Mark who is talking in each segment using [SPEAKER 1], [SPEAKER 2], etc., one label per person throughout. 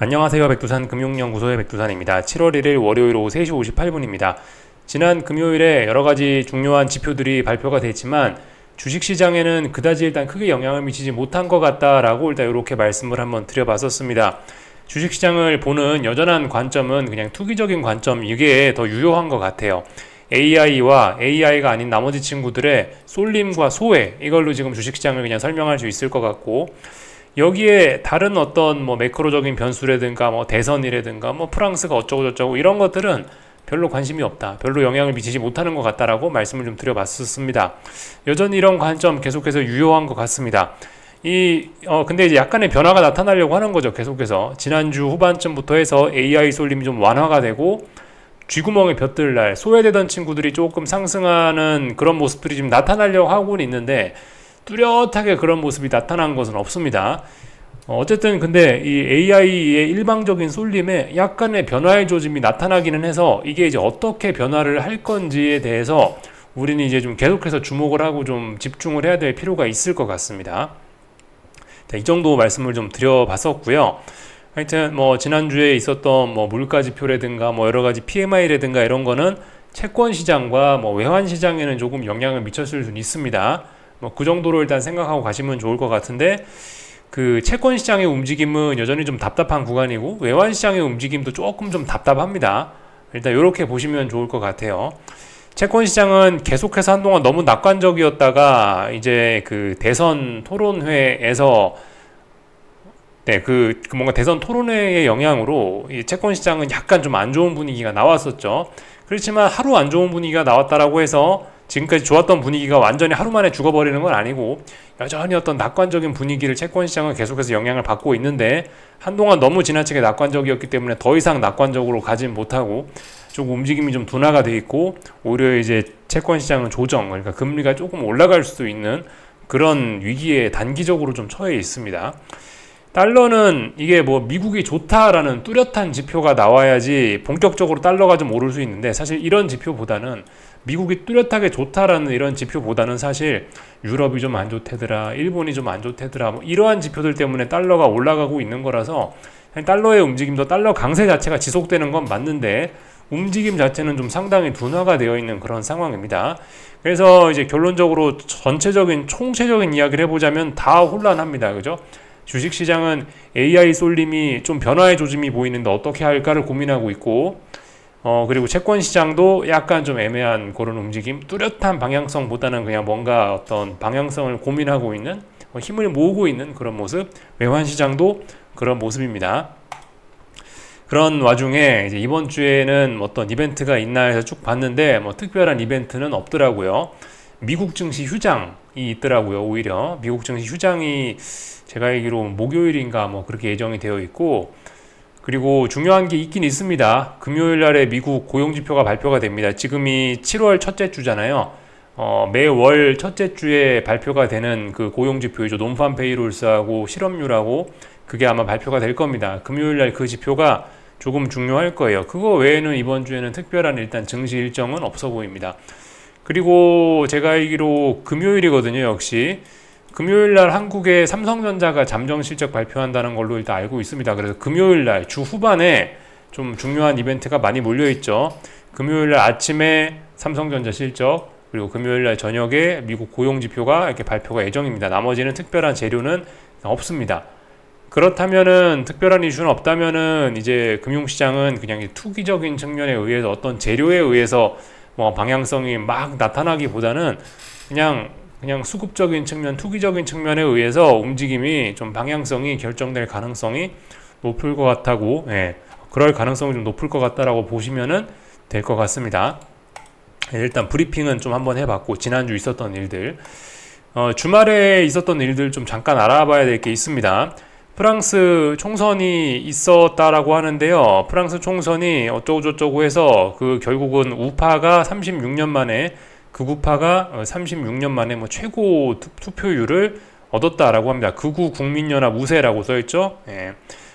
[SPEAKER 1] 안녕하세요. 백두산 금융연구소의 백두산입니다. 7월 1일 월요일 오후 3시 58분입니다. 지난 금요일에 여러가지 중요한 지표들이 발표가 됐지만 주식시장에는 그다지 일단 크게 영향을 미치지 못한 것 같다라고 일단 이렇게 말씀을 한번 드려봤었습니다. 주식시장을 보는 여전한 관점은 그냥 투기적인 관점, 이게 더 유효한 것 같아요. AI와 AI가 아닌 나머지 친구들의 쏠림과 소외, 이걸로 지금 주식시장을 그냥 설명할 수 있을 것 같고, 여기에 다른 어떤 매크로적인 변수라든가 대선이라든가 프랑스가 어쩌고 저쩌고 이런 것들은 별로 관심이 없다, 별로 영향을 미치지 못하는 것 같다라고 말씀을 좀 드려봤었습니다. 여전히 이런 관점 계속해서 유효한 것 같습니다. 근데 이제 약간의 변화가 나타나려고 하는 거죠. 계속해서 지난주 후반쯤부터 해서 AI 쏠림이 좀 완화가 되고 쥐구멍에 벼뜰 날 소외되던 친구들이 조금 상승하는 그런 모습들이 지금 나타나려고 하고는 있는데, 뚜렷하게 그런 모습이 나타난 것은 없습니다. 어쨌든 근데 이 AI의 일방적인 쏠림에 약간의 변화의 조짐이 나타나기는 해서, 이게 이제 어떻게 변화를 할 건지에 대해서 우리는 이제 좀 계속해서 주목을 하고 좀 집중을 해야 될 필요가 있을 것 같습니다. 이 정도 말씀을 좀 드려봤었고요. 하여튼 지난주에 있었던 물가 지표라든가 여러 가지 PMI라든가 이런 거는 채권 시장과 외환 시장에는 조금 영향을 미쳤을 수는 있습니다. 그 정도로 일단 생각하고 가시면 좋을 것 같은데, 그 채권 시장의 움직임은 여전히 좀 답답한 구간이고 외환 시장의 움직임도 조금 좀 답답합니다. 일단 이렇게 보시면 좋을 것 같아요. 채권 시장은 계속해서 한동안 너무 낙관적이었다가 이제 그 대선 토론회에서 뭔가 대선 토론회의 영향으로 이 채권 시장은 약간 좀 안 좋은 분위기가 나왔었죠. 그렇지만 하루 안 좋은 분위기가 나왔다라고 해서 지금까지 좋았던 분위기가 완전히 하루 만에 죽어버리는 건 아니고, 여전히 어떤 낙관적인 분위기를 채권 시장은 계속해서 영향을 받고 있는데, 한동안 너무 지나치게 낙관적이었기 때문에 더 이상 낙관적으로 가진 못하고 조금 움직임이 좀 둔화가 돼 있고, 오히려 이제 채권 시장은 조정, 그러니까 금리가 조금 올라갈 수도 있는 그런 위기에 단기적으로 좀 처해 있습니다. 달러는 이게 미국이 좋다라는 뚜렷한 지표가 나와야지 본격적으로 달러가 좀 오를 수 있는데, 사실 이런 지표보다는 미국이 뚜렷하게 좋다라는 이런 지표보다는 사실 유럽이 좀 안 좋대더라, 일본이 좀 안 좋대더라, 이러한 지표들 때문에 달러가 올라가고 있는 거라서 달러의 움직임도, 달러 강세 자체가 지속되는 건 맞는데 움직임 자체는 좀 상당히 둔화가 되어 있는 그런 상황입니다. 그래서 이제 결론적으로 전체적인 총체적인 이야기를 해보자면 다 혼란합니다. 그죠? 주식시장은 AI 쏠림이 좀 변화의 조짐이 보이는데 어떻게 할까를 고민하고 있고, 그리고 채권시장도 약간 좀 애매한 그런 움직임, 뚜렷한 방향성보다는 그냥 뭔가 어떤 방향성을 고민하고 있는, 힘을 모으고 있는 그런 모습, 외환시장도 그런 모습입니다. 그런 와중에 이제 이번 주에는 어떤 이벤트가 있나 해서 쭉 봤는데 특별한 이벤트는 없더라고요. 미국 증시 휴장이 있더라고요. 오히려 미국 증시 휴장이 제가 알기로 목요일인가 그렇게 예정이 되어 있고, 그리고 중요한 게 있긴 있습니다. 금요일 날에 미국 고용지표가 발표가 됩니다. 지금이 7월 첫째 주잖아요. 매월 첫째 주에 발표가 되는 그 고용지표이죠. 논판 페이롤스하고 실업률하고, 그게 아마 발표가 될 겁니다. 금요일 날 그 지표가 조금 중요할 거예요. 그거 외에는 이번 주에는 특별한 일단 증시 일정은 없어 보입니다. 그리고 제가 알기로 금요일이거든요. 역시 금요일날 한국의 삼성전자가 잠정 실적 발표한다는 걸로 일단 알고 있습니다. 그래서 금요일날 주 후반에 좀 중요한 이벤트가 많이 몰려있죠. 금요일날 아침에 삼성전자 실적, 그리고 금요일날 저녁에 미국 고용지표가 이렇게 발표가 예정입니다. 나머지는 특별한 재료는 없습니다. 그렇다면은, 특별한 이슈는 없다면은 이제 금융시장은 그냥 투기적인 측면에 의해서 어떤 재료에 의해서 방향성이 막 나타나기보다는 그냥 수급적인 측면, 투기적인 측면에 의해서 움직임이 좀 방향성이 결정될 가능성이 높을 것 같다고, 그럴 가능성이 좀 높을 것 같다라고 보시면은 될 것 같습니다. 일단 브리핑은 좀 한번 해봤고, 지난주 있었던 일들, 주말에 있었던 일들 좀 잠깐 알아봐야 될 게 있습니다. 프랑스 총선이 있었다라고 하는데요. 프랑스 총선이 어쩌고저쩌고 해서 결국은 우파가 36년 만에, 극우파가 36년 만에 최고 투표율을 얻었다라고 합니다. 극우 국민연합 우세라고 써있죠.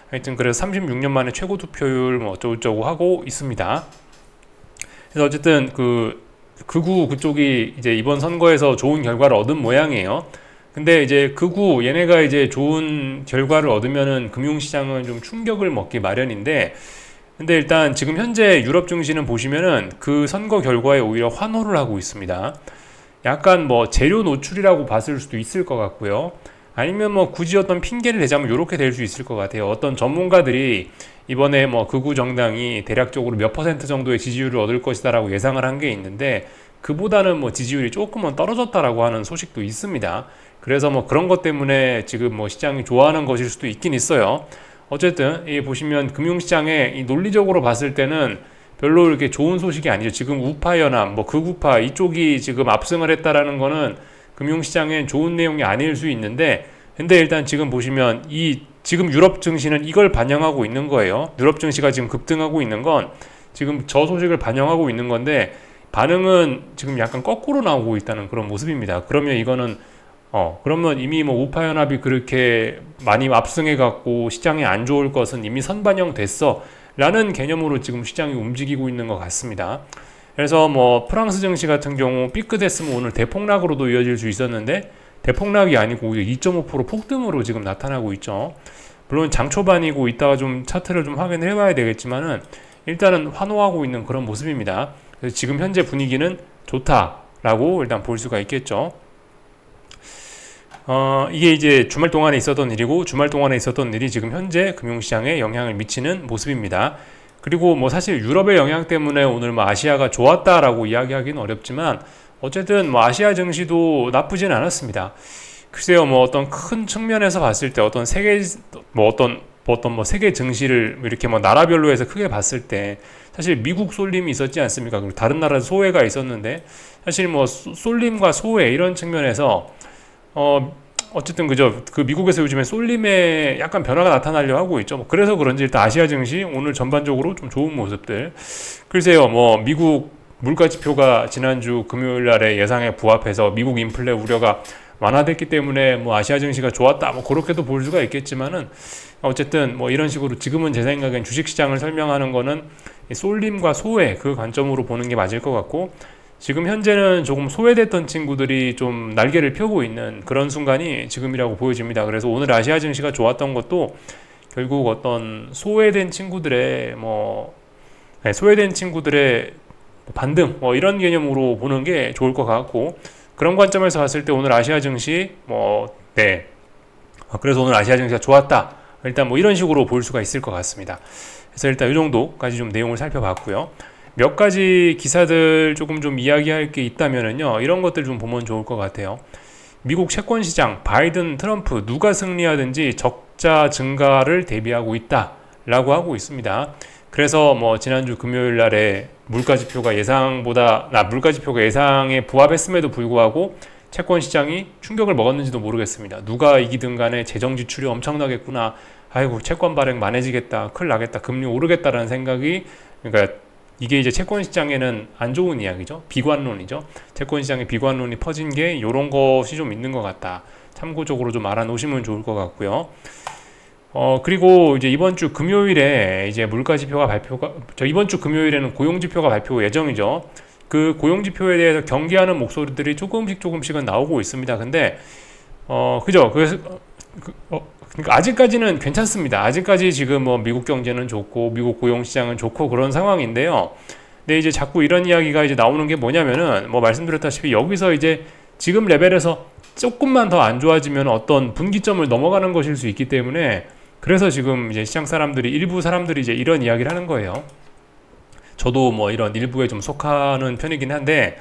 [SPEAKER 1] 하여튼 그래서 36년 만에 최고 투표율 어쩌고저쩌고 하고 있습니다. 그래서 어쨌든 극우 그쪽이 이제 이번 선거에서 좋은 결과를 얻은 모양이에요. 근데 이제 극우 얘네가 이제 좋은 결과를 얻으면은 금융시장은 좀 충격을 먹기 마련인데, 근데 일단 지금 현재 유럽 증시는 보시면은 그 선거 결과에 오히려 환호를 하고 있습니다. 약간 뭐 재료 노출이라고 봤을 수도 있을 것 같고요. 아니면 뭐 굳이 어떤 핑계를 대자면 이렇게 될 수 있을 것 같아요. 어떤 전문가들이 이번에 뭐 극우 정당이 대략적으로 몇 퍼센트 정도의 지지율을 얻을 것이다라고 예상을 한 게 있는데, 그보다는 뭐 지지율이 조금은 떨어졌다라고 하는 소식도 있습니다. 그래서 뭐 그런 것 때문에 지금 뭐 시장이 좋아하는 것일 수도 있긴 있어요. 어쨌든 이 보시면 금융시장에 이 논리적으로 봤을 때는 별로 이렇게 좋은 소식이 아니죠. 지금 우파 연합, 뭐 극우파 이쪽이 지금 압승을 했다라는 거는 금융시장엔 좋은 내용이 아닐 수 있는데, 근데 일단 지금 보시면 이 지금 유럽 증시는 이걸 반영하고 있는 거예요. 유럽 증시가 지금 급등하고 있는 건 지금 저 소식을 반영하고 있는 건데, 반응은 지금 약간 거꾸로 나오고 있다는 그런 모습입니다. 그러면 이거는 그러면 이미 뭐 우파연합이 그렇게 많이 압승해 갖고 시장에 안 좋을 것은 이미 선반영 됐어 라는 개념으로 지금 시장이 움직이고 있는 것 같습니다. 그래서 뭐 프랑스 증시 같은 경우 삐끗했으면 오늘 대폭락으로도 이어질 수 있었는데, 대폭락이 아니고 오히려 2.5% 폭등으로 지금 나타나고 있죠. 물론 장 초반이고 이따가 좀 차트를 좀 확인을 해봐야 되겠지만은 일단은 환호하고 있는 그런 모습입니다. 그래서 지금 현재 분위기는 좋다라고 일단 볼 수가 있겠죠. 이게 이제 주말 동안에 있었던 일이고, 주말 동안에 있었던 일이 지금 현재 금융시장에 영향을 미치는 모습입니다. 그리고 뭐 사실 유럽의 영향 때문에 오늘 뭐 아시아가 좋았다라고 이야기하기는 어렵지만, 어쨌든 뭐 아시아 증시도 나쁘진 않았습니다. 글쎄요, 뭐 어떤 큰 측면에서 봤을 때 어떤 세계 뭐 세계 증시를 이렇게 뭐 나라별로 해서 크게 봤을 때 사실 미국 쏠림이 있었지 않습니까? 그리고 다른 나라 소외가 있었는데, 사실 뭐 쏠림과 소외 이런 측면에서 어쨌든 그죠. 그 미국에서 요즘에 쏠림에 약간 변화가 나타나려 하고 있죠. 그래서 그런지 일단 아시아 증시 오늘 전반적으로 좀 좋은 모습들. 글쎄요, 뭐 미국 물가 지표가 지난주 금요일 날에 예상에 부합해서 미국 인플레 우려가 완화됐기 때문에 뭐 아시아 증시가 좋았다, 뭐 그렇게도 볼 수가 있겠지만은, 어쨌든 뭐 이런 식으로 지금은 제 생각엔 주식시장을 설명하는 거는 쏠림과 소외 그 관점으로 보는 게 맞을 것 같고, 지금 현재는 조금 소외됐던 친구들이 좀 날개를 펴고 있는 그런 순간이 지금이라고 보여집니다. 그래서 오늘 아시아 증시가 좋았던 것도 결국 어떤 소외된 친구들의 소외된 친구들의 반등 이런 개념으로 보는 게 좋을 것 같고, 그런 관점에서 봤을 때 오늘 아시아 증시 그래서 오늘 아시아 증시가 좋았다, 일단 뭐 이런 식으로 볼 수가 있을 것 같습니다. 그래서 일단 이 정도까지 좀 내용을 살펴봤고요. 몇 가지 기사들 조금 좀 이야기할 게 있다면은요, 이런 것들 좀 보면 좋을 것 같아요. 미국 채권 시장 바이든, 트럼프 누가 승리하든지 적자 증가를 대비하고 있다라고 하고 있습니다. 그래서 뭐 지난주 금요일 날에 물가 지표가 예상에 부합했음에도 불구하고 채권 시장이 충격을 먹었는지도 모르겠습니다. 누가 이기든 간에 재정 지출이 엄청나겠구나, 아이고 채권 발행 만해지겠다, 큰일 나겠다, 금리 오르겠다라는 생각이, 그러니까 이게 이제 채권 시장에는 안 좋은 이야기죠. 비관론이죠. 채권 시장에 비관론이 퍼진 게 이런 것이 좀 있는 것 같다. 참고적으로 좀 알아놓으시면 좋을 것 같고요. 그리고 이제 이번 주 금요일에 이제 물가 지표가 이번 주 금요일에는 고용 지표가 발표 예정이죠. 그 고용 지표에 대해서 경계하는 목소리들이 조금씩은 나오고 있습니다. 근데 그죠? 그래서 그러니까 아직까지는 괜찮습니다. 아직까지 지금 뭐 미국 경제는 좋고 미국 고용 시장은 좋고 그런 상황인데요. 근데 이제 자꾸 이런 이야기가 이제 나오는 게 뭐냐면은, 뭐 말씀드렸다시피 여기서 이제 지금 레벨에서 조금만 더 안 좋아지면 어떤 분기점을 넘어가는 것일 수 있기 때문에, 그래서 지금 이제 시장 사람들이, 일부 사람들이 이제 이런 이야기를 하는 거예요. 저도 뭐 이런 일부에 좀 속하는 편이긴 한데,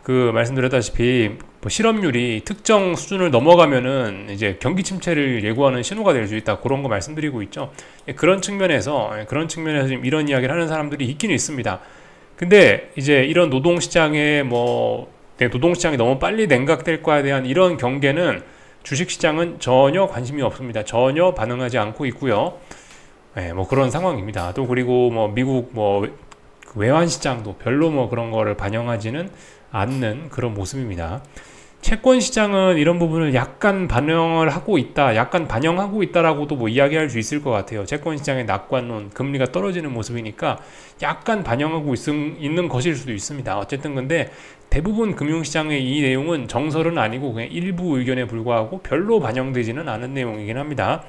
[SPEAKER 1] 그 말씀드렸다시피 뭐 실업률이 특정 수준을 넘어가면은 이제 경기 침체를 예고하는 신호가 될 수 있다, 그런 거 말씀드리고 있죠. 그런 측면에서 지금 이런 이야기를 하는 사람들이 있긴 있습니다. 근데 이제 이런 노동시장에 노동시장이 너무 빨리 냉각될 거에 대한 이런 경계는 주식시장은 전혀 관심이 없습니다. 전혀 반응하지 않고 있고요. 뭐 그런 상황입니다. 또 그리고 뭐 미국 외환시장도 별로 뭐 그런 거를 반영하지는 않는 그런 모습입니다. 채권 시장은 이런 부분을 약간 반영을 하고 있다, 약간 반영하고 있다라고도 뭐 이야기할 수 있을 것 같아요. 채권 시장의 낙관론, 금리가 떨어지는 모습이니까 약간 반영하고 있는 것일 수도 있습니다. 어쨌든 근데 대부분 금융시장의 이 내용은 정설은 아니고 그냥 일부 의견에 불과하고 별로 반영되지는 않은 내용이긴 합니다.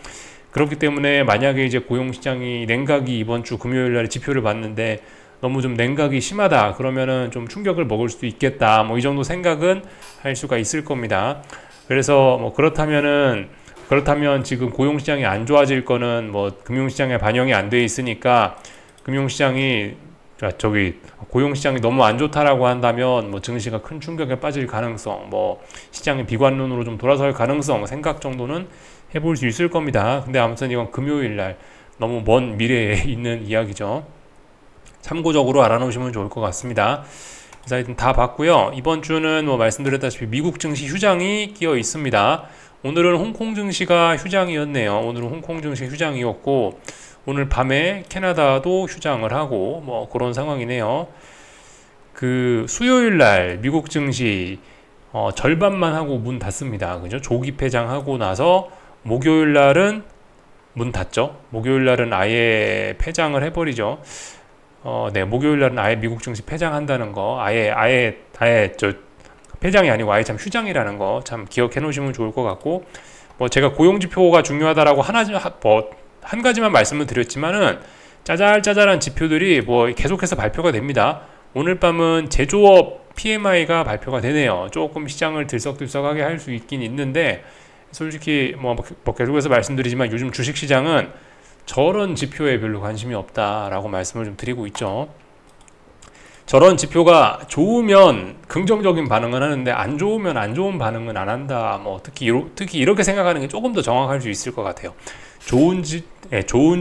[SPEAKER 1] 그렇기 때문에 만약에 이제 고용시장이 냉각이 이번 주 금요일 날 지표를 봤는데 너무 좀 냉각이 심하다 그러면은 좀 충격을 먹을 수도 있겠다, 뭐 이 정도 생각은 할 수가 있을 겁니다. 그래서 뭐 그렇다면 지금 고용시장이 안 좋아질 거는 뭐 금융시장에 반영이 안 돼 있으니까 고용시장이 너무 안 좋다라고 한다면 뭐 증시가 큰 충격에 빠질 가능성, 뭐 시장의 비관론으로 좀 돌아설 가능성 생각 정도는 해볼 수 있을 겁니다. 근데 아무튼 이건 금요일 날 너무 먼 미래에 있는 이야기죠. 참고적으로 알아놓으시면 좋을 것 같습니다. 그래서 하여튼 다 봤고요. 이번 주는 뭐 말씀드렸다시피 미국 증시 휴장이 끼어 있습니다. 오늘은 홍콩 증시가 휴장이었네요. 오늘은 홍콩 증시 휴장이었고 오늘 밤에 캐나다도 휴장을 하고 뭐 그런 상황이네요. 그 수요일 날 미국 증시 절반만 하고 문 닫습니다. 그죠? 조기 폐장하고 나서 목요일 날은 문 닫죠. 목요일 날은 아예 폐장을 해버리죠. 네, 목요일 날은 아예 미국 증시 폐장한다는 거, 아예 폐장이 아니고 아예 참 휴장이라는 거 참 기억해 놓으시면 좋을 것 같고, 뭐 제가 고용지표가 중요하다라고 한 가지만 말씀을 드렸지만은 짜잘짜잘한 지표들이 뭐 계속해서 발표가 됩니다. 오늘 밤은 제조업 PMI가 발표가 되네요. 조금 시장을 들썩들썩하게 할 수 있긴 있는데, 솔직히 뭐 계속해서 말씀드리지만 요즘 주식시장은 저런 지표에 별로 관심이 없다라고 말씀을 좀 드리고 있죠. 저런 지표가 좋으면 긍정적인 반응은 하는데 안 좋으면 안 좋은 반응은 안 한다. 뭐 특히 이렇게 생각하는 게 조금 더 정확할 수 있을 것 같아요. 좋은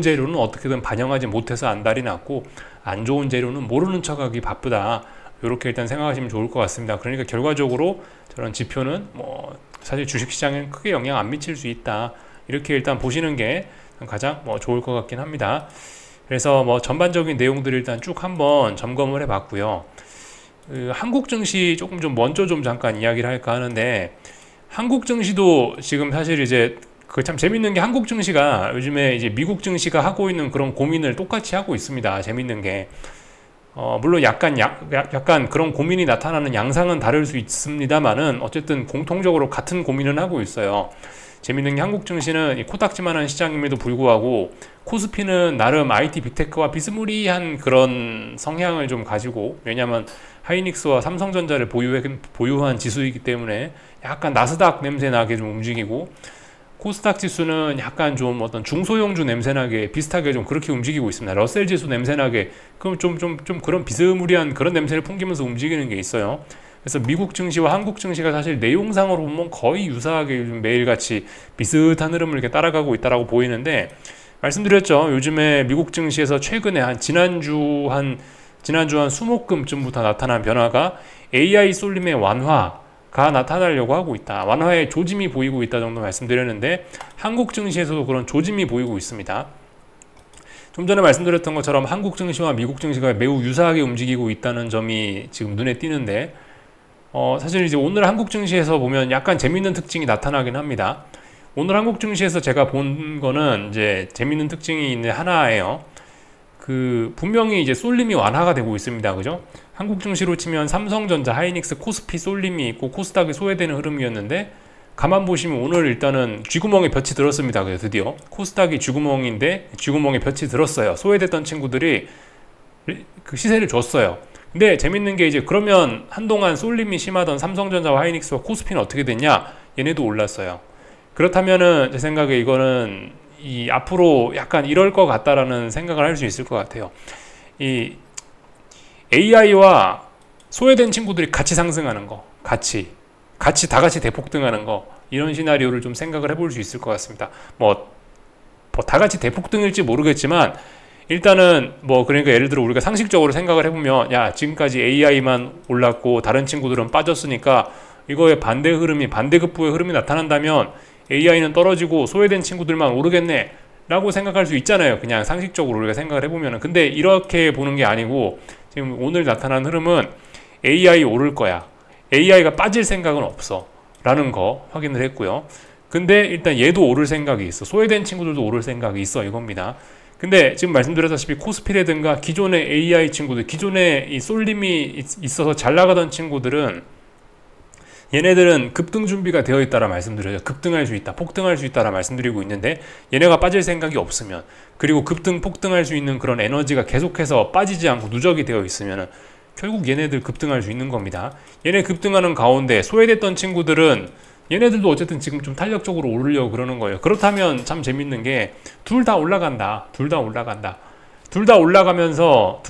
[SPEAKER 1] 재료는 어떻게든 반영하지 못해서 안달이 났고 안 좋은 재료는 모르는 척하기 바쁘다. 이렇게 일단 생각하시면 좋을 것 같습니다. 그러니까 결과적으로 저런 지표는 뭐 사실 주식시장에 크게 영향 안 미칠 수 있다. 이렇게 일단 보시는 게 가장 좋을 것 같긴 합니다. 그래서 뭐 전반적인 내용들을 일단 쭉 한번 점검을 해봤고요. 한국 증시 조금 좀 먼저 좀 잠깐 이야기를 할까 하는데, 한국 증시도 지금 사실 이제 그 참 재밌는 게 한국 증시가 요즘에 이제 미국 증시가 하고 있는 그런 고민을 똑같이 하고 있습니다. 재밌는 게 물론 약간 그런 고민이 나타나는 양상은 다를 수 있습니다만은 어쨌든 공통적으로 같은 고민을 하고 있어요. 재밌는 게 한국 증시는 코딱지만한 시장임에도 불구하고 코스피는 나름 IT 빅테크와 비스무리한 그런 성향을 좀 가지고, 왜냐하면 하이닉스와 삼성전자를 보유한 지수이기 때문에 약간 나스닥 냄새 나게 좀 움직이고, 코스닥 지수는 약간 좀 어떤 중소형주 냄새나게 비슷하게 좀 그렇게 움직이고 있습니다. 러셀 지수 냄새나게 그럼 좀 그런 비스무리한 그런 냄새를 풍기면서 움직이는 게 있어요. 그래서 미국 증시와 한국 증시가 사실 내용상으로 보면 거의 유사하게 요즘 매일같이 비슷한 흐름을 이렇게 따라가고 있다라고 보이는데, 말씀드렸죠. 요즘에 미국 증시에서 최근에 지난주 한 수목금쯤부터 나타난 변화가 AI 쏠림의 완화가 나타나려고 하고 있다. 완화의 조짐이 보이고 있다 정도 말씀드렸는데, 한국 증시에서도 그런 조짐이 보이고 있습니다. 좀 전에 말씀드렸던 것처럼 한국 증시와 미국 증시가 매우 유사하게 움직이고 있다는 점이 지금 눈에 띄는데, 사실 이제 오늘 한국 증시에서 보면 약간 재밌는 특징이 나타나긴 합니다. 오늘 한국 증시에서 제가 본 거는 이제 재밌는 특징이 있는 하나예요. 분명히 이제 쏠림이 완화가 되고 있습니다. 그죠? 한국 증시로 치면 삼성전자, 하이닉스, 코스피 쏠림이 있고 코스닥이 소외되는 흐름이었는데, 가만 보시면 오늘 일단은 쥐구멍에 볕이 들었습니다. 그래서 드디어 코스닥이 쥐구멍인데 쥐구멍에 볕이 들었어요. 소외됐던 친구들이 그 시세를 줬어요. 근데 재밌는 게 이제 그러면 한동안 쏠림이 심하던 삼성전자와 하이닉스와 코스피는 어떻게 됐냐? 얘네도 올랐어요. 그렇다면은 제 생각에 이거는 앞으로 약간 이럴 것 같다라는 생각을 할 수 있을 것 같아요. 이 AI와 소외된 친구들이 같이 상승하는 거, 같이 다 같이 대폭등하는 거, 이런 시나리오를 좀 생각을 해볼 수 있을 것 같습니다. 뭐 다 같이 대폭등일지 모르겠지만 일단은 그러니까 예를 들어 우리가 상식적으로 생각을 해보면, 야, 지금까지 AI만 올랐고 다른 친구들은 빠졌으니까 이거의 반대급부의 흐름이 나타난다면 AI는 떨어지고 소외된 친구들만 오르겠네 라고 생각할 수 있잖아요. 그냥 상식적으로 우리가 생각을 해보면은. 근데 이렇게 보는 게 아니고 지금 오늘 나타난 흐름은 AI 오를 거야, AI가 빠질 생각은 없어. 라는 거 확인을 했고요. 근데 일단 얘도 오를 생각이 있어. 소외된 친구들도 오를 생각이 있어, 이겁니다. 근데 지금 말씀드렸다시피 코스피라든가 기존의 AI 친구들, 기존에 이 쏠림이 있어서 잘 나가던 친구들은 얘네들은 급등 준비가 되어 있다라 말씀드려요. 급등할 수 있다, 폭등할 수 있다라 말씀드리고 있는데, 얘네가 빠질 생각이 없으면, 그리고 급등 폭등할 수 있는 그런 에너지가 계속해서 빠지지 않고 누적이 되어 있으면 결국 얘네들 급등할 수 있는 겁니다. 얘네 급등하는 가운데 소외됐던 친구들은 얘네들도 어쨌든 지금 좀 탄력적으로 오르려고 그러는 거예요. 그렇다면 참 재밌는 게 둘 다 올라간다. 둘 다 올라간다. 둘 다 올라가면서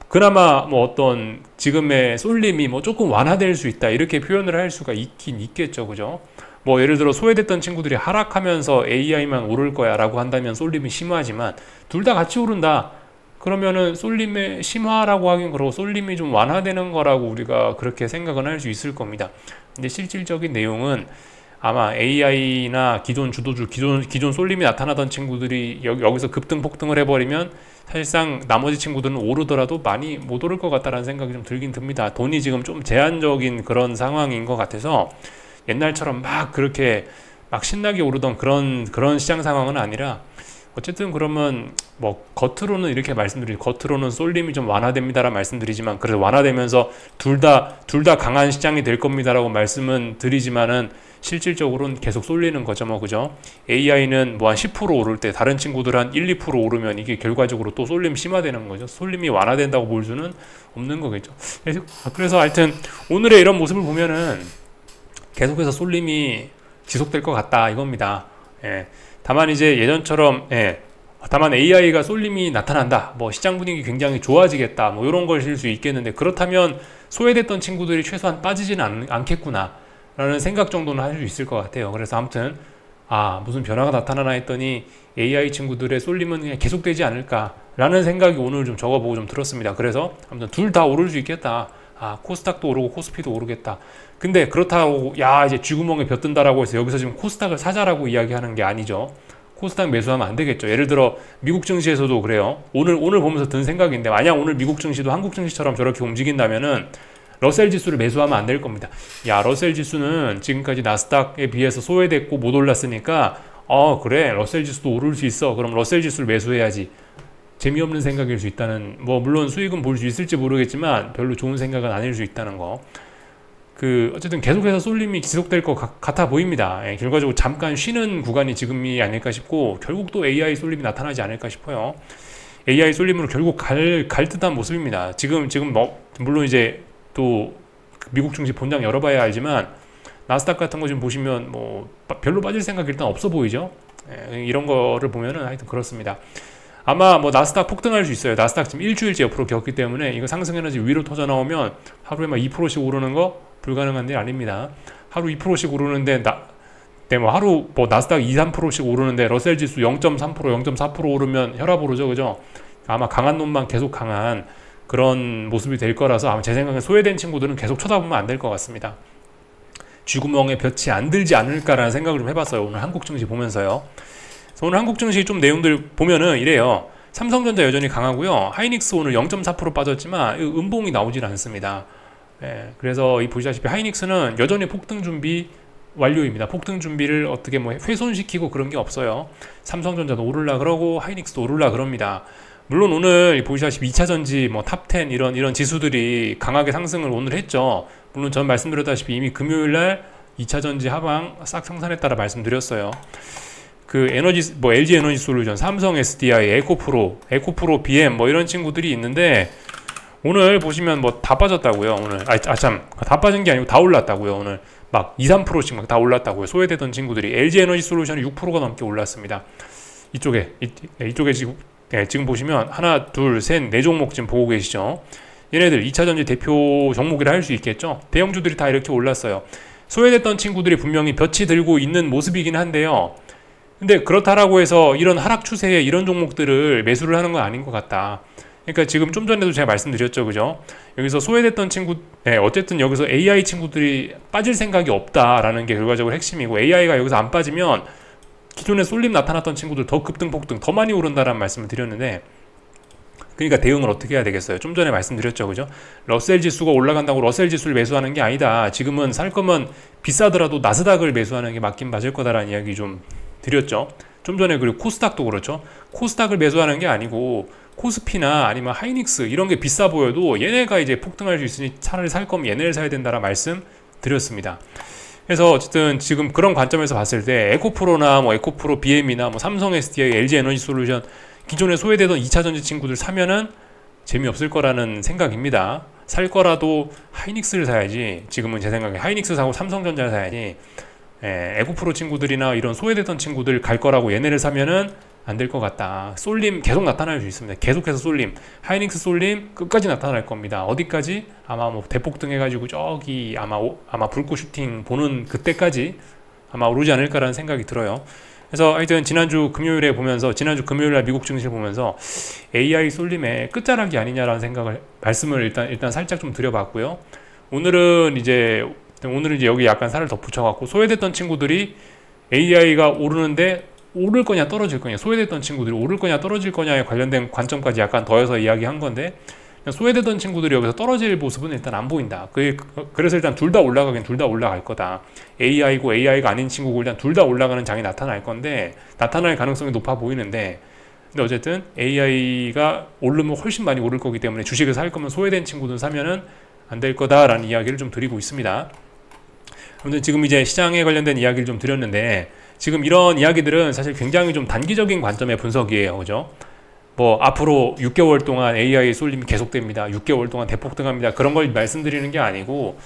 [SPEAKER 1] 그나마 뭐 어떤 지금의 쏠림이 뭐 조금 완화될 수 있다, 이렇게 표현을 할 수가 있긴 있겠죠. 그죠? 뭐 예를 들어 소외됐던 친구들이 하락하면서 AI만 오를 거야 라고 한다면 쏠림이 심하지만, 둘 다 같이 오른다 그러면은 쏠림의 심화라고 하긴 그렇고 쏠림이 좀 완화되는 거라고 우리가 그렇게 생각은 할 수 있을 겁니다. 근데 실질적인 내용은 아마 AI나 기존 주도주, 기존 쏠림이 나타나던 친구들이 여기서 급등 폭등을 해버리면 사실상 나머지 친구들은 오르더라도 많이 못 오를 것 같다라는 생각이 좀 들긴 듭니다. 돈이 지금 좀 제한적인 그런 상황인 것 같아서 옛날처럼 막 그렇게 막 신나게 오르던 그런 시장 상황은 아니라, 어쨌든 그러면 뭐 겉으로는 이렇게 겉으로는 쏠림이 좀 완화됩니다라고 말씀드리지만, 그래서 완화되면서 둘 다 강한 시장이 될 겁니다라고 말씀은 드리지만은 실질적으로는 계속 쏠리는 거죠. 뭐 그죠? AI는 뭐 한 10% 오를 때 다른 친구들 한 1, 2% 오르면 이게 결과적으로 또 쏠림 심화되는 거죠. 쏠림이 완화된다고 볼 수는 없는 거겠죠. 그래서 하여튼 오늘의 이런 모습을 보면은 계속해서 쏠림이 지속될 것 같다, 이겁니다. 예. 다만 이제 예전처럼, 다만 AI가 쏠림이 나타난다, 뭐 시장 분위기 굉장히 좋아지겠다, 뭐 이런 것일 수 있겠는데, 그렇다면 소외됐던 친구들이 최소한 빠지지는 않겠구나 라는 생각 정도는 할 수 있을 것 같아요. 그래서 아무튼 무슨 변화가 나타나나 했더니 AI 친구들의 쏠림은 그냥 계속되지 않을까 라는 생각이 오늘 좀 적어보고 좀 들었습니다. 그래서 아무튼 둘 다 오를 수 있겠다. 코스닥도 오르고 코스피도 오르겠다. 근데 그렇다고 이제 쥐구멍에 벼 뜬다라고 해서 여기서 지금 코스닥을 사자라고 이야기하는 게 아니죠. 코스닥 매수하면 안 되겠죠. 예를 들어 미국 증시에서도 그래요. 오늘 보면서 든 생각인데, 만약 오늘 미국 증시도 한국 증시처럼 저렇게 움직인다면은 러셀 지수를 매수하면 안 될 겁니다. 러셀 지수는 지금까지 나스닥에 비해서 소외됐고 못 올랐으니까 그래, 러셀 지수도 오를 수 있어, 그럼 러셀 지수를 매수해야지. 재미없는 생각일 수 있다는, 뭐 물론 수익은 볼 수 있을지 모르겠지만 별로 좋은 생각은 아닐 수 있다는 거. 어쨌든 계속해서 쏠림이 지속될 것 같아 보입니다. 결과적으로 잠깐 쉬는 구간이 지금이 아닐까 싶고, 결국 또 AI 쏠림이 나타나지 않을까 싶어요. AI 쏠림으로 결국 갈 듯한 모습입니다. 지금 뭐 물론 이제 또 미국 증시 본장 열어봐야 알지만, 나스닥 같은 거 좀 보시면 뭐 별로 빠질 생각이 일단 없어 보이죠. 이런 거를 보면은 하여튼 그렇습니다. 아마 뭐 나스닥 폭등할 수 있어요. 나스닥 지금 일주일째 옆으로 겪기 때문에 이거 상승 에너지 위로 터져 나오면 하루에 막 2%씩 오르는 거 불가능한 일 아닙니다. 하루 2%씩 오르는데 뭐 하루 뭐 나스닥 2, 3%씩 오르는데 러셀 지수 0.3%, 0.4% 오르면 혈압 오르죠, 그죠? 아마 강한 놈만 계속 강한 그런 모습이 될 거라서, 아마 제 생각엔 소외된 친구들은 계속 쳐다보면 안 될 것 같습니다. 쥐구멍에 볕이 안 들지 않을까라는 생각을 좀 해봤어요. 오늘 한국 증시 보면서요. 오늘 한국 증시 좀 내용들 보면은 이래요. 삼성전자 여전히 강하고요. 하이닉스 오늘 0.4% 빠졌지만 음봉이 나오질 않습니다. 그래서 보시다시피 하이닉스는 여전히 폭등 준비 완료입니다. 폭등 준비를 어떻게 뭐 훼손시키고 그런 게 없어요. 삼성전자도 오르려 그러고 하이닉스도 오르려 그럽니다. 물론 오늘 보시다시피 2차전지 뭐 탑10 이런 지수들이 강하게 상승을 오늘 했죠. 물론 전 말씀드렸다시피 이미 금요일날 2차전지 하방 싹 상산했다라 말씀드렸어요. 에너지 뭐 LG 에너지 솔루션, 삼성 SDI, 에코프로 BM 뭐 이런 친구들이 있는데, 오늘 보시면 뭐 다 빠졌다고요. 오늘 다 빠진 게 아니고 다 올랐다고요. 오늘 막 2, 3%씩 막 다 올랐다고요. 소외되던 친구들이. LG 에너지 솔루션이 6%가 넘게 올랐습니다. 이쪽에 지금 보시면 하나, 둘, 셋, 네 종목 지금 보고 계시죠. 얘네들 2차전지 대표 종목이라 할 수 있겠죠. 대형주들이 다 이렇게 올랐어요. 소외됐던 친구들이 분명히 볕이 들고 있는 모습이긴 한데요. 근데 그렇다라고 해서 이런 하락 추세에 이런 종목들을 매수를 하는 건 아닌 것 같다. 그러니까 지금 좀 전에도 제가 말씀드렸죠, 그죠? 여기서 소외됐던 어쨌든 여기서 AI 친구들이 빠질 생각이 없다라는 게 결과적으로 핵심이고, AI가 여기서 안 빠지면 기존에 쏠림 나타났던 친구들 더 급등 폭등 더 많이 오른다라는 말씀을 드렸는데, 그러니까 대응을 어떻게 해야 되겠어요? 좀 전에 말씀드렸죠, 그죠? 러셀 지수가 올라간다고 러셀 지수를 매수하는 게 아니다. 지금은 살 거면 비싸더라도 나스닥을 매수하는 게 맞긴 맞을 거다라는 이야기 좀 드렸죠. 좀 전에 그리고 코스닥도 그렇죠. 코스닥을 매수하는 게 아니고 코스피나 아니면 하이닉스 이런 게 비싸 보여도 얘네가 이제 폭등할 수 있으니 차라리 살 거면 얘네를 사야 된다라 말씀 드렸습니다. 그래서 어쨌든 지금 그런 관점에서 봤을 때 에코프로나 뭐 에코프로 BM이나 뭐 삼성 SDI, LG 에너지 솔루션 기존에 소외되던 2차전지 친구들 사면은 재미없을 거라는 생각입니다. 살 거라도 하이닉스를 사야지. 지금은 제 생각에 하이닉스 사고 삼성전자를 사야지. 에코프로 친구들이나 이런 소외되던 친구들 갈 거라고 얘네를 사면은 안 될 것 같다. 쏠림 계속 나타날 수 있습니다. 계속해서 쏠림, 하이닉스 쏠림 끝까지 나타날 겁니다. 어디까지? 아마 뭐 대폭등 해가지고 저기 아마 불꽃 슈팅 보는 그때까지 아마 오르지 않을까라는 생각이 들어요. 그래서 하여튼 지난주 금요일에 보면서 지난주 금요일날 미국 증시를 보면서 AI 쏠림의 끝자락이 아니냐라는 생각을 말씀을 일단 살짝 좀 드려봤고요. 오늘은 이제 여기 약간 살을 덧붙여갖고 소외됐던 친구들이 AI가 오르는데 오를 거냐 떨어질 거냐, 소외됐던 친구들이 오를 거냐 떨어질 거냐에 관련된 관점까지 약간 더해서 이야기한 건데, 소외되던 친구들이 여기서 떨어질 모습은 일단 안 보인다. 그래서 일단 둘 다 올라가긴 둘 다 올라갈 거다. AI고 AI가 아닌 친구고 일단 둘 다 올라가는 장이 나타날 건데, 나타날 가능성이 높아 보이는데, 근데 어쨌든 AI가 오르면 훨씬 많이 오를 거기 때문에 주식을 살 거면 소외된 친구들 사면은 안 될 거다라는 이야기를 좀 드리고 있습니다. 아무튼 지금 이제 시장에 관련된 이야기를 좀 드렸는데, 지금 이런 이야기들은 사실 굉장히 좀 단기적인 관점의 분석이에요. 그죠? 뭐 앞으로 6개월 동안 AI 쏠림이 계속됩니다. 6개월 동안 대폭등합니다. 그런 걸 말씀드리는 게 아니고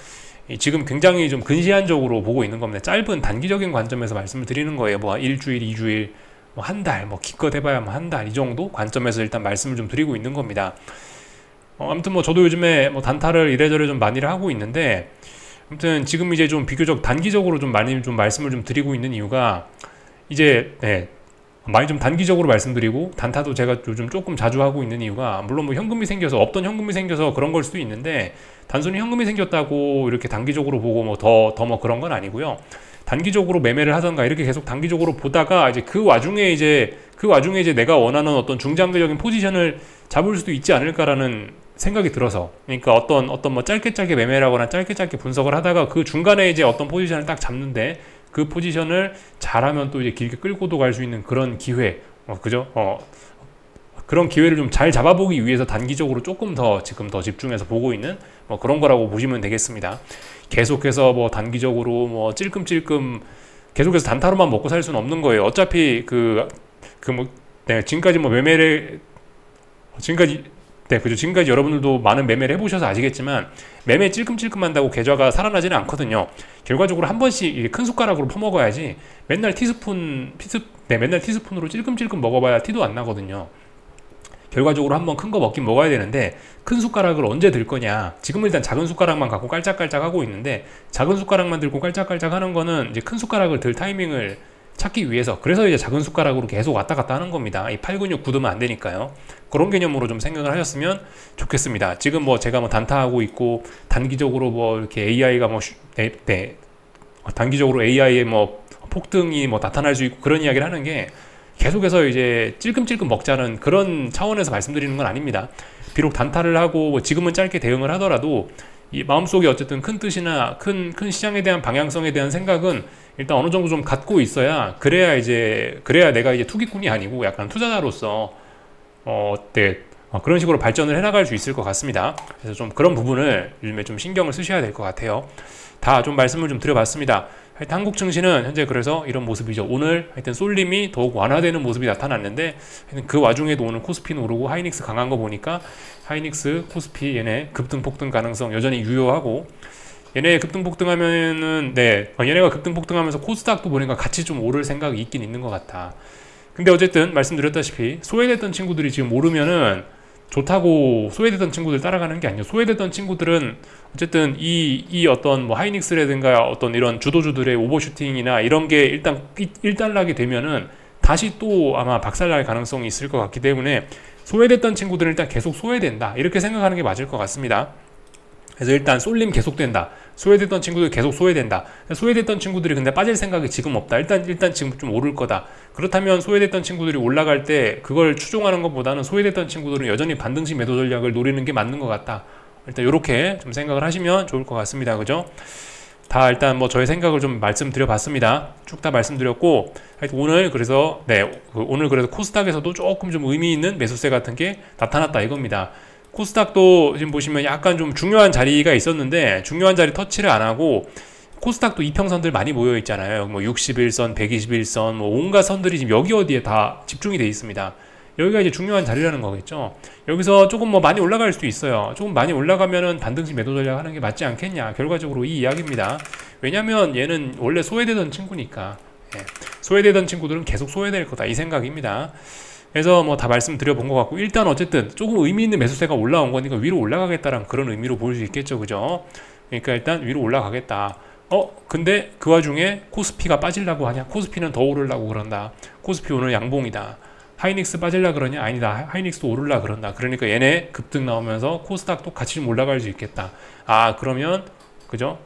[SPEAKER 1] 지금 굉장히 좀 근시안적으로 보고 있는 겁니다. 짧은 단기적인 관점에서 말씀을 드리는 거예요. 뭐 일주일, 2주일, 뭐 한 달, 뭐 기껏 해봐야 뭐 한 달 이 정도 관점에서 일단 말씀을 좀 드리고 있는 겁니다. 아무튼 뭐 저도 요즘에 뭐 단타를 이래저래 좀 많이를 하고 있는데, 아무튼 지금 이제 좀 비교적 단기적으로 좀 많이 좀 말씀을 좀 드리고 있는 이유가 이제 많이 좀 단기적으로 말씀드리고 단타도 제가 요즘 조금 자주 하고 있는 이유가, 물론 뭐 현금이 생겨서 없던 현금이 생겨서 그런 걸 수도 있는데, 단순히 현금이 생겼다고 이렇게 단기적으로 보고 뭐 더 뭐 그런 건 아니고요. 단기적으로 매매를 하던가 이렇게 계속 단기적으로 보다가 이제 그 와중에 이제 내가 원하는 어떤 중장기적인 포지션을 잡을 수도 있지 않을까라는 생각이 들어서, 그러니까 어떤 뭐 짧게 매매를 하거나 짧게 분석을 하다가 그 중간에 이제 어떤 포지션을 딱 잡는데, 그 포지션을 잘하면 또 이제 길게 끌고도 갈 수 있는 그런 기회, 그죠? 그런 기회를 좀 잘 잡아보기 위해서 단기적으로 조금 더 지금 더 집중해서 보고 있는 뭐 그런 거라고 보시면 되겠습니다. 계속해서 뭐 단기적으로 뭐 찔끔찔끔 계속해서 단타로만 먹고 살 수는 없는 거예요. 어차피 지금까지 뭐 매매를 그죠. 지금까지 여러분들도 많은 매매를 해보셔서 아시겠지만, 매매 찔끔찔끔 한다고 계좌가 살아나지는 않거든요. 결과적으로 한 번씩 큰 숟가락으로 퍼먹어야지, 맨날 티스푼으로 찔끔찔끔 먹어봐야 티도 안 나거든요. 결과적으로 한번 큰 거 먹긴 먹어야 되는데, 큰 숟가락을 언제 들 거냐. 지금은 일단 작은 숟가락만 갖고 깔짝깔짝 하고 있는데, 작은 숟가락만 들고 깔짝깔짝 하는 거는 이제 큰 숟가락을 들 타이밍을 찾기 위해서, 그래서 이제 작은 숟가락으로 계속 왔다 갔다 하는 겁니다. 이 팔 근육 굳으면 안 되니까요. 그런 개념으로 좀 생각을 하셨으면 좋겠습니다. 지금 뭐 제가 뭐 단타하고 있고, 단기적으로 뭐 이렇게 AI가 단기적으로 AI의 뭐 폭등이 뭐 나타날 수 있고 그런 이야기를 하는 게, 계속해서 이제 찔끔찔끔 먹자는 그런 차원에서 말씀드리는 건 아닙니다. 비록 단타를 하고 뭐 지금은 짧게 대응을 하더라도 이 마음속에 어쨌든 큰 뜻이나 큰 시장에 대한 방향성에 대한 생각은 일단 어느 정도 좀 갖고 있어야, 그래야 내가 이제 투기꾼이 아니고 약간 투자자로서 그런 식으로 발전을 해나갈 수 있을 것 같습니다. 그래서 좀 그런 부분을 요즘에 좀 신경을 쓰셔야 될 것 같아요. 다 좀 말씀을 좀 드려봤습니다. 하여튼 한국 증시는 현재 그래서 이런 모습이죠. 오늘 하여튼 쏠림이 더욱 완화되는 모습이 나타났는데, 하여튼 그 와중에도 오늘 코스피는 오르고 하이닉스 강한 거 보니까 하이닉스, 코스피 얘네 급등 폭등 가능성 여전히 유효하고, 얘네 급등 폭등하면은 얘네가 급등 폭등하면서 코스닥도 보니까 같이 좀 오를 생각이 있긴 있는 것 같아. 근데 어쨌든 말씀드렸다시피 소외됐던 친구들이 지금 오르면은 좋다고 소외됐던 친구들 따라가는 게 아니에요. 소외됐던 친구들은 어쨌든 이 어떤 뭐 하이닉스라든가 어떤 이런 주도주들의 오버슈팅이나 이런 게 일단 일단락이 되면은 다시 또 아마 박살날 가능성이 있을 것 같기 때문에, 소외됐던 친구들은 일단 계속 소외된다 이렇게 생각하는 게 맞을 것 같습니다. 그래서 일단 쏠림 계속된다 소외됐던 친구들이 계속 소외된다. 소외됐던 친구들이 근데 빠질 생각이 지금 없다. 일단 지금 좀 오를 거다. 그렇다면 소외됐던 친구들이 올라갈 때 그걸 추종하는 것보다는 소외됐던 친구들은 여전히 반등식 매도 전략을 노리는 게 맞는 것 같다. 일단 이렇게 좀 생각을 하시면 좋을 것 같습니다. 그죠? 다 일단 뭐 저의 생각을 좀 말씀드려 봤습니다. 쭉 다 말씀드렸고, 오늘 그래서 오늘 그래서 코스닥에서도 조금 좀 의미 있는 매수세 같은 게 나타났다 이겁니다. 코스닥도 지금 보시면 약간 좀 중요한 자리가 있었는데 중요한 자리 터치를 안 하고, 코스닥도 이평선들 많이 모여 있잖아요. 뭐 61선, 121선, 뭐 온갖 선들이 지금 여기 어디에 다 집중이 돼 있습니다. 여기가 이제 중요한 자리라는 거겠죠. 여기서 조금 뭐 많이 올라갈 수도 있어요. 조금 많이 올라가면은 반등식 매도 전략 하는 게 맞지 않겠냐. 결과적으로 이 이야기입니다. 왜냐면 얘는 원래 소외되던 친구니까. 소외되던 친구들은 계속 소외될 거다. 이 생각입니다. 그래서 뭐 다 말씀드려 본 것 같고, 일단 어쨌든 조금 의미 있는 매수세가 올라온 거니까 위로 올라가겠다라는 그런 의미로 볼 수 있겠죠. 그죠? 그러니까 일단 위로 올라가겠다. 근데 그 와중에 코스피가 빠지려고 하냐? 코스피는 더 오르려고 그런다. 코스피 오늘 양봉이다. 하이닉스 빠질라 그러냐? 아니다. 하이닉스도 오르려 그런다. 그러니까 얘네 급등 나오면서 코스닥도 같이 좀 올라갈 수 있겠다. 그러면 그죠?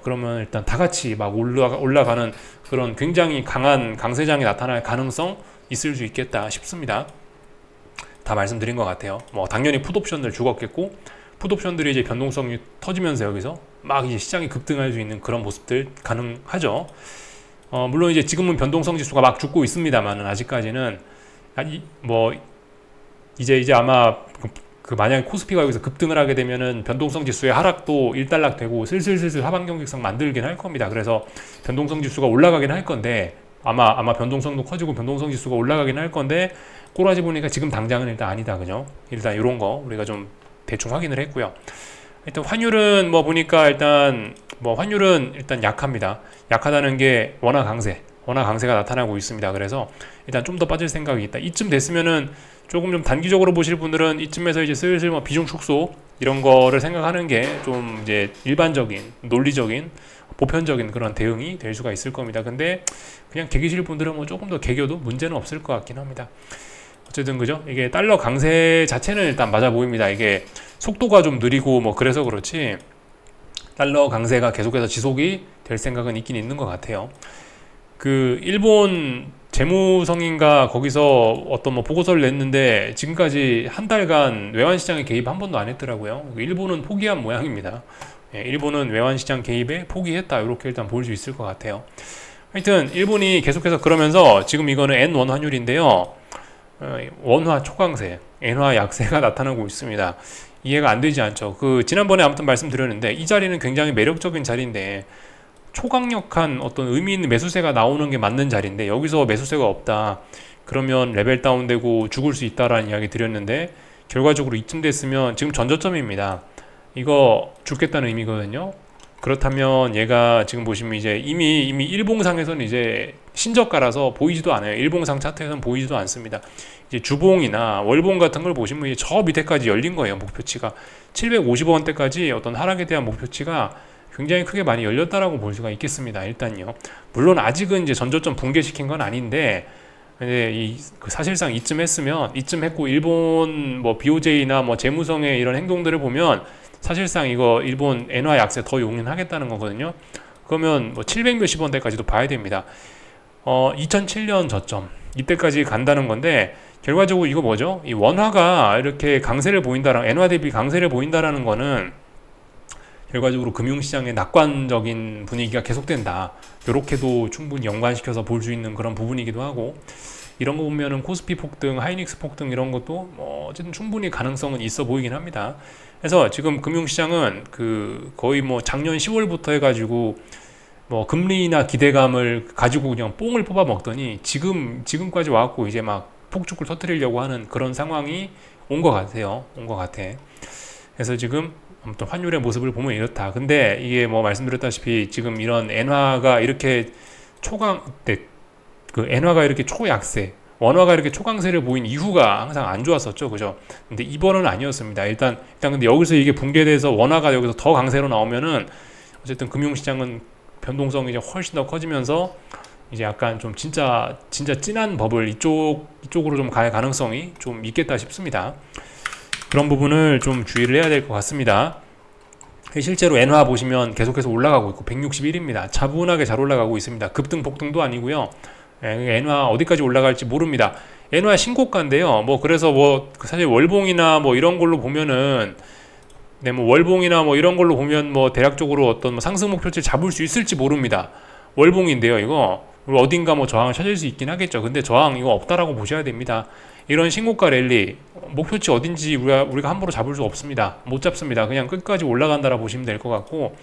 [SPEAKER 1] 그러면 일단 다 같이 막 올라가는 그런 굉장히 강한 강세장이 나타날 가능성 있을 수 있겠다 싶습니다. 다 말씀드린 것 같아요. 뭐 당연히 풋옵션들 죽었겠고, 풋옵션들이 이제 변동성이 터지면서 여기서 막 이제 시장이 급등할 수 있는 그런 모습들 가능하죠. 물론 이제 지금은 변동성 지수가 막 죽고 있습니다만은 아직까지는 뭐 이제 아마 만약에 코스피가 여기서 급등을 하게 되면은 변동성 지수의 하락도 일단락되고 슬슬 하방 경직성 만들긴 할 겁니다. 그래서 변동성 지수가 올라가긴 할 건데, 아마 변동성도 커지고 변동성 지수가 올라가긴 할 건데, 꼬라지 보니까 지금 당장은 일단 아니다. 그죠? 일단 이런 거 우리가 좀 대충 확인을 했고요. 일단 환율은 뭐 보니까 일단 약합니다. 약하다는 게 원화 강세가 나타나고 있습니다. 그래서 일단 좀 더 빠질 생각이 있다. 이쯤 됐으면은 조금 좀 단기적으로 보실 분들은 이쯤에서 이제 슬슬 뭐 비중 축소 이런 거를 생각하는 게 좀 이제 일반적인 논리적인 보편적인 그런 대응이 될 수가 있을 겁니다. 근데 그냥 개기실 분들은 뭐 조금 더 개겨도 문제는 없을 것 같긴 합니다. 어쨌든 그죠? 이게 달러 강세 자체는 일단 맞아 보입니다. 이게 속도가 좀 느리고 뭐 그래서 그렇지 달러 강세가 계속해서 지속이 될 생각은 있긴 있는 것 같아요. 그 일본 재무성인가 거기서 어떤 뭐 보고서를 냈는데 지금까지 한 달간 외환시장에 개입 한 번도 안 했더라고요. 일본은 포기한 모양입니다. 일본은 외환시장 개입에 포기했다. 이렇게 일단 볼 수 있을 것 같아요. 하여튼 일본이 계속해서 그러면서 지금 이거는 N1 환율인데요. 원화 초강세, 엔화 약세가 나타나고 있습니다. 이해가 안 되지 않죠. 지난번에 아무튼 말씀드렸는데 이 자리는 굉장히 매력적인 자리인데, 초강력한 어떤 의미 있는 매수세가 나오는 게 맞는 자리인데 여기서 매수세가 없다. 그러면 레벨 다운되고 죽을 수 있다라는 이야기 드렸는데, 결과적으로 이쯤 됐으면 지금 전저점입니다. 이거 죽겠다는 의미거든요. 그렇다면 얘가 지금 보시면 이제 이미 일봉상에서는 이제 신저가라서 보이지도 않아요. 일봉상 차트에서는 보이지도 않습니다. 이제 주봉이나 월봉 같은 걸 보시면 이제 저 밑에까지 열린 거예요. 목표치가 750원대까지 어떤 하락에 대한 목표치가 굉장히 크게 많이 열렸다라고 볼 수가 있겠습니다. 일단요. 물론 아직은 이제 전저점 붕괴시킨 건 아닌데, 사실상 이쯤 했고, 일본 뭐 BOJ나 뭐 재무성의 이런 행동들을 보면 사실상 이거 일본 엔화 약세 더 용인하겠다는 거거든요. 그러면 뭐 700 몇십 원대까지도 봐야 됩니다. 2007년 저점 이때까지 간다는 건데, 결과적으로 이거 뭐죠? 이 원화가 이렇게 강세를 보인다랑 엔화 대비 강세를 보인다라는 거는 결과적으로 금융시장의 낙관적인 분위기가 계속된다. 이렇게도 충분히 연관시켜서 볼 수 있는 그런 부분이기도 하고, 이런 거 보면은 코스피 폭등, 하이닉스 폭등 이런 것도 뭐 어쨌든 충분히 가능성은 있어 보이긴 합니다. 그래서 지금 금융시장은 거의 뭐 작년 10월부터 해가지고 뭐 금리나 기대감을 가지고 그냥 뽕을 뽑아 먹더니 지금까지 와갖고 이제 막 폭죽을 터뜨리려고 하는 그런 상황이 온 것 같아요. 그래서 지금 아무튼 환율의 모습을 보면 이렇다. 근데 이게 뭐 말씀드렸다시피 지금 이런 엔화가 이렇게 엔화가 이렇게 초약세, 원화가 이렇게 초강세를 보인 이후가 항상 안 좋았었죠. 그죠? 근데 이번은 아니었습니다. 일단 근데 여기서 이게 붕괴돼서 원화가 여기서 더 강세로 나오면은 어쨌든 금융시장은 변동성이 이제 훨씬 더 커지면서 이제 약간 좀 진짜 진한 버블 이쪽으로 좀 갈 가능성이 좀 있겠다 싶습니다. 그런 부분을 좀 주의를 해야 될 것 같습니다. 실제로 엔화 보시면 계속해서 올라가고 있고 161입니다. 차분하게 잘 올라가고 있습니다. 급등 폭등도 아니고요. 엔화 어디까지 올라갈지 모릅니다. 엔화 신고가인데요. 뭐 그래서 뭐 사실 월봉이나 뭐 이런 걸로 보면은 네, 뭐 월봉이나 뭐 이런 걸로 보면 뭐 대략적으로 어떤 뭐 상승 목표치를 잡을 수 있을지 모릅니다. 월봉인데요, 이거 어딘가 뭐 저항을 찾을 수 있긴 하겠죠. 근데 저항 이거 없다라고 보셔야 됩니다. 이런 신고가 랠리 목표치 어딘지 우리가 함부로 잡을 수 없습니다. 못 잡습니다. 그냥 끝까지 올라간다라 보시면 될 것 같고,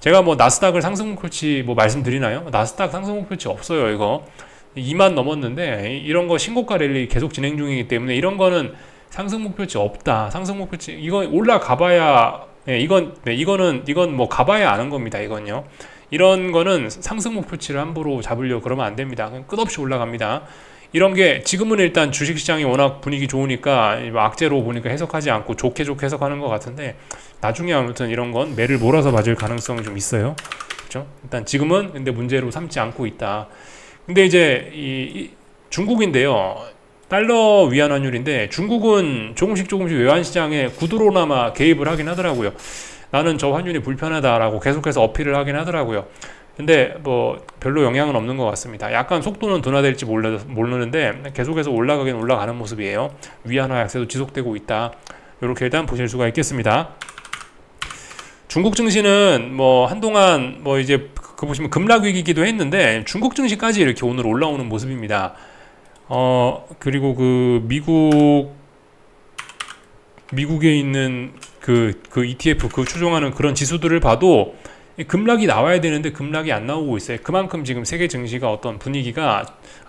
[SPEAKER 1] 제가 뭐 나스닥을 상승 목표치 뭐 말씀드리나요? 나스닥 상승 목표치 없어요. 이거 2만 넘었는데 이런 거 신고가 랠리 계속 진행 중이기 때문에 이런 거는 상승 목표치 없다. 상승 목표치 이건 올라가봐야 이건 뭐 가봐야 아는 겁니다. 이건요. 이런 거는 상승 목표치를 함부로 잡으려고 그러면 안 됩니다. 그냥 끝없이 올라갑니다. 이런 게 지금은 일단 주식시장이 워낙 분위기 좋으니까 악재로 보니까 해석하지 않고 좋게 해석하는 것 같은데, 나중에 아무튼 이런 건 매를 몰아서 맞을 가능성이 좀 있어요. 그렇죠? 일단 지금은 근데 문제로 삼지 않고 있다. 근데 이제 이 중국인데요. 달러 위안 환율인데 중국은 조금씩 외환 시장에 구두로나마 개입을 하긴 하더라고요. 나는 저 환율이 불편하다라고 계속해서 어필을 하긴 하더라고요. 근데 뭐 별로 영향은 없는 것 같습니다. 약간 속도는 둔화될지 모르는데 계속해서 올라가긴 올라가는 모습이에요. 위안화 약세도 지속되고 있다. 이렇게 일단 보실 수가 있겠습니다. 중국 증시는 뭐 한동안 뭐 이제 그 보시면 급락 위기기도 했는데 중국 증시까지 이렇게 오늘 올라오는 모습입니다. 그리고 그 미국에 있는 그 ETF 그 추종하는 그런 지수들을 봐도 급락이 나와야 되는데 급락이 안 나오고 있어요. 그만큼 지금 세계 증시가 어떤 분위기가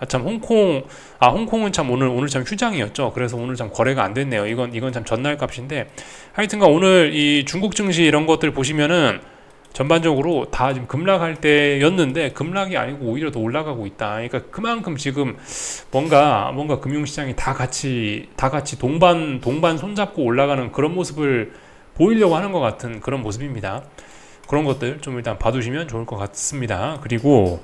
[SPEAKER 1] 참 홍콩은 참 오늘 참 휴장이었죠. 그래서 오늘 참 거래가 안 됐네요. 이건 참 전날 값인데, 하여튼간 오늘 이 중국 증시 이런 것들 보시면은 전반적으로 다 지금 급락할 때였는데 급락이 아니고 오히려 더 올라가고 있다. 그러니까 그만큼 지금 뭔가 금융시장이 다 같이 동반 손잡고 올라가는 그런 모습을 보이려고 하는 것 같은 그런 모습입니다. 그런 것들 좀 일단 봐두시면 좋을 것 같습니다. 그리고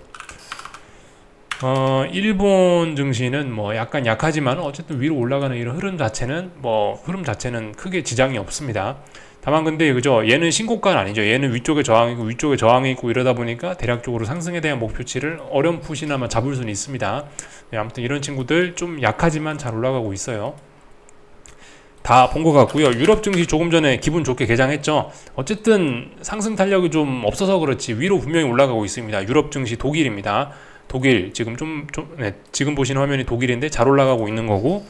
[SPEAKER 1] 일본 증시는 뭐 약간 약하지만 어쨌든 위로 올라가는 이런 흐름 자체는 크게 지장이 없습니다. 다만 근데 그죠, 얘는 신고가는 아니죠. 얘는 위쪽에 저항이 있고 이러다 보니까 대략적으로 상승에 대한 목표치를 어렴풋이나마 잡을 수는 있습니다. 네, 아무튼 이런 친구들 좀 약하지만 잘 올라가고 있어요. 다 본 것 같고요. 유럽 증시 조금 전에 기분 좋게 개장했죠. 어쨌든 상승 탄력이 좀 없어서 그렇지 위로 분명히 올라가고 있습니다. 유럽 증시 독일입니다. 독일 지금 지금 보시는 화면이 독일인데 잘 올라가고 있는 거고,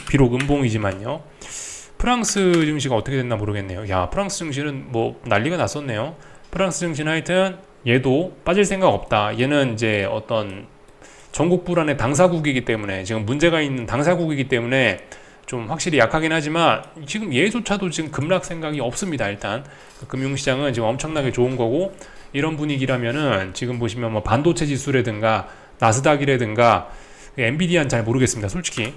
[SPEAKER 1] 비록 음봉이지만요. 프랑스 증시가 어떻게 됐나 모르겠네요. 야, 프랑스 증시는 뭐 난리가 났었네요. 프랑스 증시는 하여튼 얘도 빠질 생각 없다. 얘는 이제 어떤 전국 불안의 당사국이기 때문에, 지금 문제가 있는 당사국이기 때문에 좀 확실히 약하긴 하지만 지금 얘조차도 지금 급락 생각이 없습니다. 일단 금융시장은 지금 엄청나게 좋은 거고, 이런 분위기라면은 지금 보시면 뭐 반도체 지수라든가 나스닥이라든가, 엔비디아는 잘 모르겠습니다. 솔직히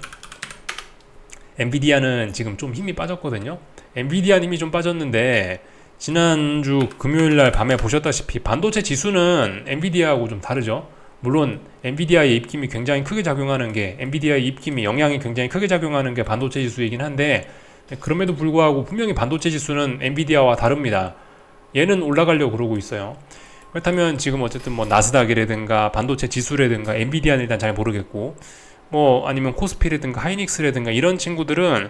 [SPEAKER 1] 엔비디아는 지금 좀 힘이 빠졌거든요. 엔비디아 힘이 좀 빠졌는데 지난주 금요일날 밤에 보셨다시피 반도체 지수는 엔비디아하고 좀 다르죠. 물론 엔비디아의 입김이 굉장히 크게 작용하는 게, 엔비디아의 입김이 영향이 굉장히 크게 작용하는 게 반도체 지수이긴 한데, 그럼에도 불구하고 분명히 반도체 지수는 엔비디아와 다릅니다. 얘는 올라가려고 그러고 있어요. 그렇다면 지금 어쨌든 뭐 나스닥이라든가 반도체 지수라든가 엔비디아는 일단 잘 모르겠고, 뭐 아니면 코스피라든가 하이닉스라든가 이런 친구들은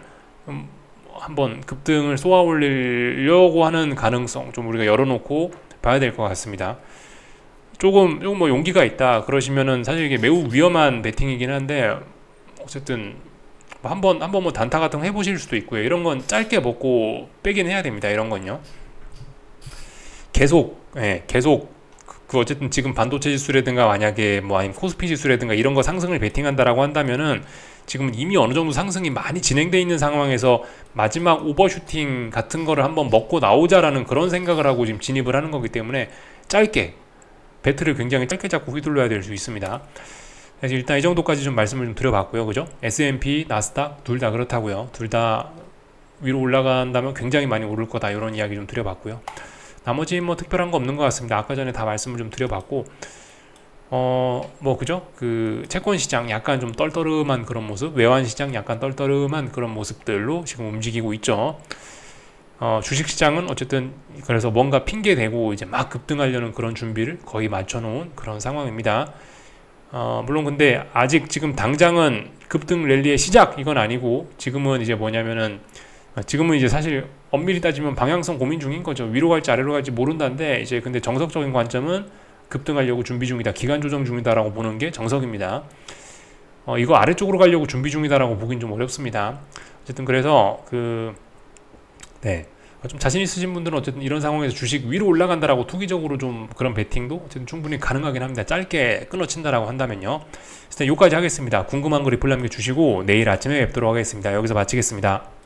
[SPEAKER 1] 한번 급등을 쏘아 올리려고 하는 가능성 좀 우리가 열어놓고 봐야 될 것 같습니다. 조금 뭐 용기가 있다 그러시면은 사실 이게 매우 위험한 베팅이긴 한데, 어쨌든 한번 뭐 단타 같은 거 해보실 수도 있고요. 이런 건 짧게 먹고 빼긴 해야 됩니다. 이런 건요. 계속 어쨌든 지금 반도체 지수라든가 만약에 뭐 아니면 코스피 지수라든가 이런 거 상승을 베팅한다라고 한다면은 지금 이미 어느 정도 상승이 많이 진행되어 있는 상황에서 마지막 오버슈팅 같은 거를 한번 먹고 나오자라는 그런 생각을 하고 지금 진입을 하는 거기 때문에 짧게 배트를 굉장히 짧게 잡고 휘둘러야 될 수 있습니다. 그래서 일단 이 정도까지 좀 말씀을 좀 드려봤고요. 그죠? S&P, 나스닥 둘 다 그렇다고요. 둘 다 위로 올라간다면 굉장히 많이 오를 거다, 이런 이야기 좀 드려봤고요. 나머지 뭐 특별한 거 없는 것 같습니다. 아까 전에 다 말씀을 좀 드려봤고, 뭐 그죠? 그 채권 시장 약간 좀 떨떠름한 그런 모습, 외환 시장 약간 떨떠름한 그런 모습들로 지금 움직이고 있죠. 주식시장은 어쨌든 그래서 뭔가 핑계 대고 이제 막 급등하려는 그런 준비를 거의 맞춰놓은 그런 상황입니다. 물론 근데 아직 지금 당장은 급등 랠리의 시작 이건 아니고 지금은 이제 뭐냐면은 지금은 이제 사실 엄밀히 따지면 방향성 고민 중인 거죠. 위로 갈지 아래로 갈지 모른다는데 이제 근데 정석적인 관점은 급등하려고 준비 중이다, 기간 조정 중이다라고 보는 게 정석입니다. 이거 아래쪽으로 가려고 준비 중이다라고 보긴 좀 어렵습니다. 어쨌든 그래서 네. 좀 자신 있으신 분들은 어쨌든 이런 상황에서 주식 위로 올라간다라고 투기적으로 좀 그런 베팅도 어쨌든 충분히 가능하긴 합니다. 짧게 끊어친다라고 한다면요. 일단 여기까지 하겠습니다. 궁금한 거 리플 남겨주시고 내일 아침에 뵙도록 하겠습니다. 여기서 마치겠습니다.